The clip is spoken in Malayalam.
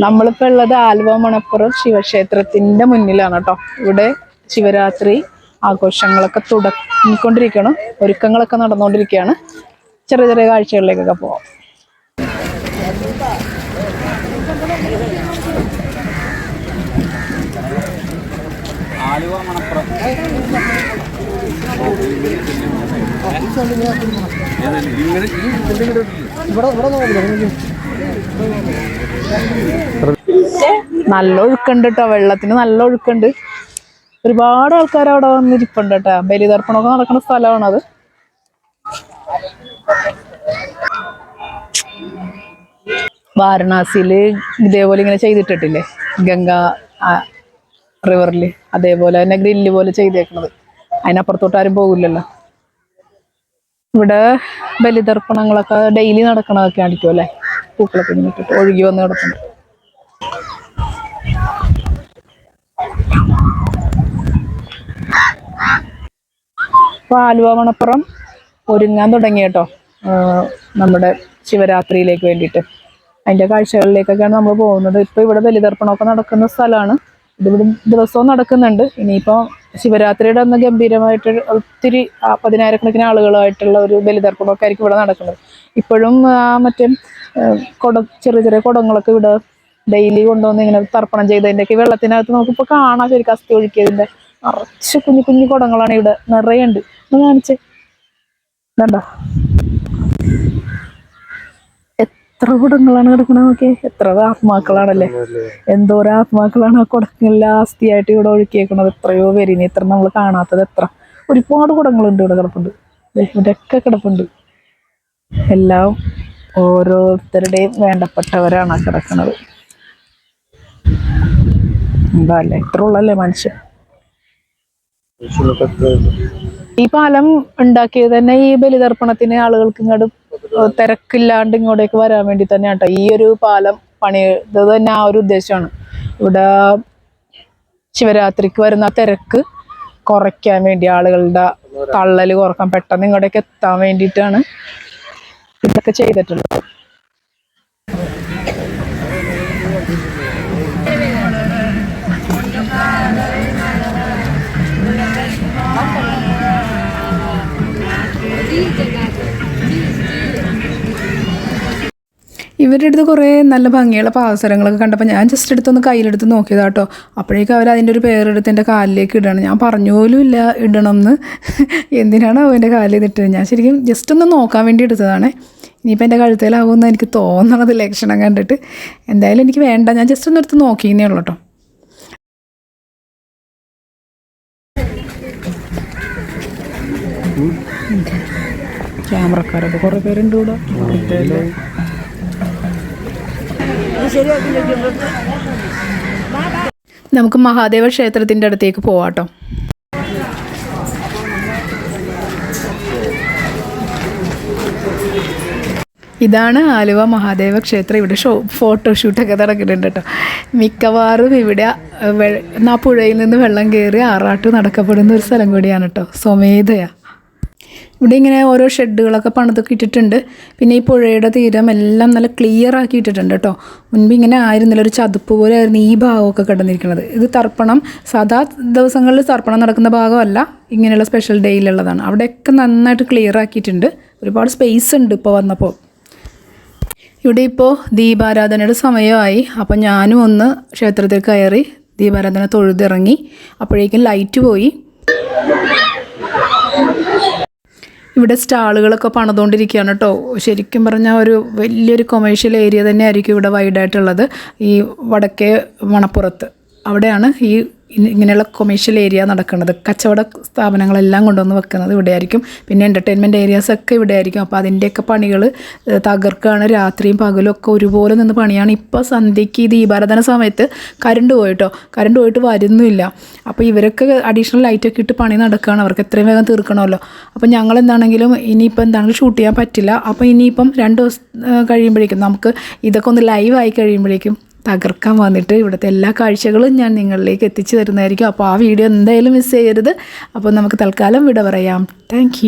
നമ്മളിപ്പോൾ ഉള്ളത് ആലുവ മണപ്പുറം ശിവക്ഷേത്രത്തിന്റെ മുന്നിലാണ് കേട്ടോ. ഇവിടെ ശിവരാത്രി ആഘോഷങ്ങളൊക്കെ തുടങ്ങിക്കൊണ്ടിരിക്കണം, ഒരുക്കങ്ങളൊക്കെ നടന്നുകൊണ്ടിരിക്കുകയാണ്. ചെറിയ ചെറിയ കാഴ്ചകളിലേക്കൊക്കെ പോവാം. ആലുവ മണപ്പുറം നല്ല ഒഴുക്കുണ്ട് കേട്ടോ, വെള്ളത്തിന് നല്ല ഒഴുക്കുണ്ട്. ഒരുപാട് ആൾക്കാർ അവിടെ വന്നിരിപ്പുണ്ട് കേട്ടോ. ബലിതർപ്പണമൊക്കെ നടക്കുന്ന സ്ഥലമാണത്. വാരണാസിയിൽ ഇതേപോലെ ഇങ്ങനെ ചെയ്തിട്ടിട്ടില്ലേ, ഗംഗ റിവറിൽ, അതേപോലെ തന്നെ ഗ്രില്ല് പോലെ ചെയ്തേക്കണത്. അതിനപ്പുറത്തോട്ട് ആരും പോകില്ലല്ലോ. ഇവിടെ ബലിതർപ്പണങ്ങളൊക്കെ ഡെയിലി നടക്കണതൊക്കെ ആയിരിക്കും അല്ലേ. പൂക്കളൊക്കെ ഇട്ടിട്ട് ഒഴുകി വന്ന് കിടക്കുന്നു. ഇപ്പൊ ആലുവ മണപ്പുറം ഒരുങ്ങാൻ തുടങ്ങി കേട്ടോ, നമ്മുടെ ശിവരാത്രിയിലേക്ക് വേണ്ടിയിട്ട്. അതിന്റെ കാഴ്ചകളിലേക്കൊക്കെയാണ് നമ്മൾ പോകുന്നത്. ഇപ്പൊ ഇവിടെ ബലിതർപ്പണമൊക്കെ നടക്കുന്ന സ്ഥലമാണ്. ഇതിവിടെ ദിവസവും നടക്കുന്നുണ്ട്. ഇനിയിപ്പോൾ ശിവരാത്രിയുടെ അന്ന് ഗംഭീരമായിട്ട് ഒത്തിരി 10,000-കണക്കിന് ആളുകളായിട്ടുള്ള ഒരു ബലിതർപ്പണമൊക്കെ ആയിരിക്കും ഇവിടെ നടക്കുന്നത്. ഇപ്പോഴും മറ്റേ ചെറിയ ചെറിയ കുടങ്ങളൊക്കെ ഇവിടെ ഡെയിലി കൊണ്ടുവന്ന് ഇങ്ങനെ തർപ്പണം ചെയ്തതിൻ്റെയൊക്കെ വെള്ളത്തിനകത്ത് നമുക്കിപ്പോൾ കാണാം. ശരിക്കും അസ്ഥി ഒഴുക്കിയതിൻ്റെ നിറച്ച് കുഞ്ഞു കുഞ്ഞു കുടങ്ങളാണ് ഇവിടെ നിറയുണ്ട്. ഒന്ന് കാണിച്ചേ, ഇതണ്ടോ എത്ര കുടങ്ങളാണ് കിടക്കണത് നോക്കിയേ. എത്ര ആത്മാക്കളാണല്ലേ, എന്തോരം ആത്മാക്കളാണ് ആ കുടങ്ങളെല്ലാം അസ്ഥിയായിട്ട് ഇവിടെ ഒഴുക്കിയേക്കണത്. എത്രയോ പേര്, ഇനി എത്ര നമ്മൾ കാണാത്തത് എത്ര. ഒരുപാട് കുടങ്ങളുണ്ട് ഇവിടെ കിടപ്പുണ്ട്, ഇവിടെയൊക്കെ കിടപ്പുണ്ട്. എല്ലാം ഓരോരുത്തരുടെയും വേണ്ടപ്പെട്ടവരാണ് കിടക്കുന്നത്. എന്താ അല്ലേ, ഇത്ര ഉള്ളല്ലേ മനുഷ്യൻ. ഈ പാലം ഉണ്ടാക്കിയത് തന്നെ ഈ ബലിതർപ്പണത്തിന് ആളുകൾക്ക് ഇങ്ങോട്ട് തിരക്കില്ലാണ്ട് ഇങ്ങോട്ടേക്ക് വരാൻ വേണ്ടി തന്നെ കേട്ടോ. ഈ ഒരു പാലം പണിത് തന്നെ ആ ഒരു ഉദ്ദേശമാണ്. ഇവിടെ ശിവരാത്രിക്ക് വരുന്ന തിരക്ക് കുറയ്ക്കാൻ വേണ്ടി, ആളുകളുടെ തള്ളല് കുറക്കാൻ, പെട്ടെന്ന് ഇങ്ങോട്ടേക്ക് എത്താൻ വേണ്ടിയിട്ടാണ് ഇതൊക്കെ ചെയ്തിട്ടുള്ളത്. ഇവരുടെ അടുത്ത് കുറേ നല്ല ഭംഗിയുള്ള പാദസരങ്ങളൊക്കെ കണ്ടപ്പോൾ ഞാൻ ജസ്റ്റ് എടുത്തൊന്ന് കയ്യിലെടുത്ത് നോക്കിയതാ കേട്ടോ. അപ്പോഴേക്കും അവർ അതിൻ്റെ ഒരു പേരെടുത്ത് എൻ്റെ കാലിലേക്ക് ഇടണം. ഞാൻ പറഞ്ഞു പോലും ഇല്ല ഇടണം എന്ന്. എന്തിനാണ് അവൻ്റെ കാലിൽ ഇട്ടത്? ഞാൻ ശരിക്കും ജസ്റ്റ് ഒന്ന് നോക്കാൻ വേണ്ടി എടുത്തതാണ്. ഇനിയിപ്പോൾ എൻ്റെ കഴുത്തേലാകുമെന്ന് എനിക്ക് തോന്നണത് ലക്ഷണം കണ്ടിട്ട്. എന്തായാലും എനിക്ക് വേണ്ട, ഞാൻ ജസ്റ്റ് ഒന്ന് എടുത്ത് നോക്കിയെന്നേ ഉള്ളൂ കേട്ടോ. ക്യാമറക്കാരൊക്കെ കുറേ പേരുണ്ട് ഇവിടെ. നമുക്ക് മഹാദേവ ക്ഷേത്രത്തിൻ്റെ അടുത്തേക്ക് പോവാട്ടോ. ഇതാണ് ആലുവ മഹാദേവ ക്ഷേത്രം. ഇവിടെ ഫോട്ടോഷൂട്ടൊക്കെ നടക്കുന്നുണ്ട് കേട്ടോ. മിക്കവാറും ഇവിടെ ആ പുഴയിൽ നിന്ന് വെള്ളം കയറി ആറാട്ട് നടക്കപ്പെടുന്ന ഒരു സ്ഥലം കൂടിയാണ് കേട്ടോ, സ്വമേധയാണ്. ഇവിടെ ഇങ്ങനെ ഓരോ ഷെഡുകളൊക്കെ പണിതൊക്കെ ഇട്ടിട്ടുണ്ട്. പിന്നെ ഈ പുഴയുടെ തീരം എല്ലാം നല്ല ക്ലിയർ ആക്കി ഇട്ടിട്ടുണ്ട് കേട്ടോ. മുൻപ് ഇങ്ങനെ ആയിരുന്നില്ല, ഒരു ചതുപ്പ് പോലെ ആയിരുന്നു ഈ ഭാഗമൊക്കെ കിടന്നിരിക്കുന്നത്. ഇത് തർപ്പണം സാധാ ദിവസങ്ങളിൽ തർപ്പണം നടക്കുന്ന ഭാഗമല്ല, ഇങ്ങനെയുള്ള സ്പെഷ്യൽ ഡേയിലുള്ളതാണ്. അവിടെയൊക്കെ നന്നായിട്ട് ക്ലിയർ ആക്കിയിട്ടുണ്ട്. ഒരുപാട് സ്പേസ് ഉണ്ട് ഇപ്പോൾ വന്നപ്പോൾ. ഇവിടെ ഇപ്പോൾ ദീപാരാധനയുടെ സമയമായി. അപ്പം ഞാനും ഒന്ന് ക്ഷേത്രത്തിൽ കയറി ദീപാരാധന തൊഴുതിറങ്ങി. അപ്പോഴേക്കും ലൈറ്റ് പോയി. ഇവിടെ സ്റ്റാളുകളൊക്കെ പണിതുകൊണ്ടിരിക്കുകയാണ് കേട്ടോ. ശരിക്കും പറഞ്ഞാൽ ഒരു വലിയൊരു കൊമേഴ്ഷ്യൽ ഏരിയ തന്നെ ആയിരിക്കും ഇവിടെ വൈഡായിട്ടുള്ളത്. ഈ വടക്കേ മണപ്പുറത്ത് അവിടെയാണ് ഈ ഇങ്ങനെയുള്ള കൊമേഴ്ഷ്യൽ ഏരിയ നടക്കുന്നത്. കച്ചവട സ്ഥാപനങ്ങളെല്ലാം കൊണ്ടുവന്ന് വെക്കുന്നത് ഇവിടെ ആയിരിക്കും. പിന്നെ എൻ്റർടൈൻമെൻറ്റ് ഏരിയാസൊക്കെ ഇവിടെ ആയിരിക്കും. അപ്പോൾ അതിൻ്റെയൊക്കെ പണികൾ തകർക്കാണ്. രാത്രിയും പകലും ഒക്കെ ഒരുപോലെ നിന്ന് പണിയാണ്. ഇപ്പോൾ സന്ധ്യയ്ക്ക് ഈ ദീപാരാധന സമയത്ത് കറണ്ട് പോയിട്ടോ, കറണ്ട് പോയിട്ട് വരുന്നുമില്ല. അപ്പോൾ ഇവരൊക്കെ അഡീഷണൽ ലൈറ്റൊക്കെ ഇട്ട് പണി നടക്കുകയാണ്. അവർക്ക് എത്രയും വേഗം തീർക്കണമല്ലോ. അപ്പോൾ ഞങ്ങൾ എന്താണെങ്കിലും ഇനിയിപ്പോൾ എന്താണെങ്കിലും ഷൂട്ട് ചെയ്യാൻ പറ്റില്ല. അപ്പോൾ ഇനിയിപ്പം 2 ദിവസം കഴിയുമ്പോഴേക്കും നമുക്ക് ഇതൊക്കെ ഒന്ന് ലൈവായി കഴിയുമ്പോഴേക്കും തകർക്കാൻ വന്നിട്ട് ഇവിടുത്തെ എല്ലാ കാഴ്ചകളും ഞാൻ നിങ്ങളിലേക്ക് എത്തിച്ചു തരുന്നതായിരിക്കും. അപ്പോൾ ആ വീഡിയോ എന്തായാലും മിസ് ചെയ്യരുത്. അപ്പോൾ നമുക്ക് തൽക്കാലം വിട പറയാം. താങ്ക്